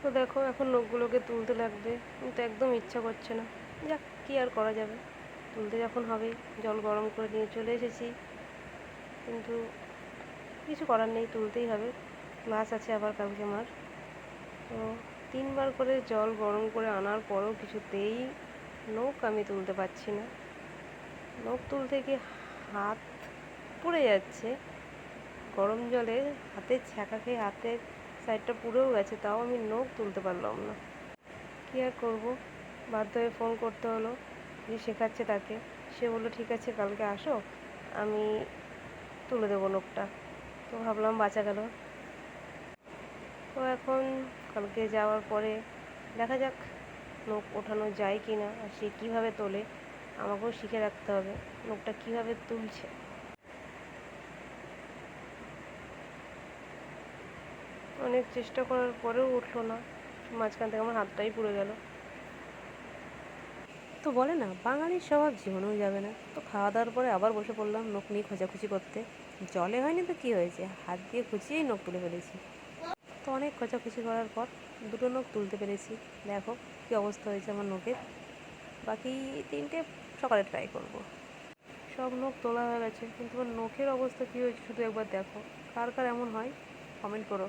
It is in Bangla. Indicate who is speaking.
Speaker 1: তো দেখো এখন নখগুলোকে তুলতে লাগবে, কিন্তু একদম ইচ্ছা করছে না। যাক, কী আর করা যাবে, তুলতে যখন হবে। জল গরম করে নিয়ে চলে এসেছি, কিন্তু কিছু করার নেই, তুলতেই হবে। ক্লাস আছে আবার কালকে আমার। তো 3বার করে জল গরম করে আনার পরেও কিছুতেই নখ আমি তুলতে পারছি না। নখ তুলতে গিয়ে হাত পুড়ে যাচ্ছে। গরম জলে হাতের ছ্যাঁকা খেয়ে হাতের সাইডটা পুড়েও গেছে, তাও আমি নখ তুলতে পারলাম না। কী আর করবো, বাধ্য হয়ে ফোন করতে হলো যে শেখাচ্ছে তাকে। সে বললো ঠিক আছে কালকে আসো, আমি তুলে দেবো নখটা। তো ভাবলাম বাঁচা গেল। তো এখন কালকে যাওয়ার পরে দেখা যাক নখ ওঠানো যায় কি না, আর সে কীভাবে তোলে আমাকেও শিখে রাখতে হবে নখটা কীভাবে তুলছে। অনেক চেষ্টা করার পরেও উঠলো না, মাঝখান থেকে আমার হাতটাই পুড়ে গেল। তো বলে না, বাঙালির স্বভাব জীবনেও যাবে না। তো খাওয়া দাওয়ার পরে আবার বসে পড়লাম নখ নিয়ে খোঁচাখুচি করতে। জলে হয়নি তো কী হয়েছে, হাত দিয়ে খুঁচিয়েই নখ তুলে ফেলেছি। তো অনেক খোঁচাখুচি করার পর দুটো নখ তুলতে পেরেছি। দেখো কী অবস্থা হয়েছে আমার নখের। বাকি 3টে সকালে ট্রাই করব। সব নখ তোলা হয়ে গেছে, কিন্তু আমার নখের অবস্থা কী হয়েছে শুধু একবার দেখো। কার কার এমন হয় কমেন্ট করো।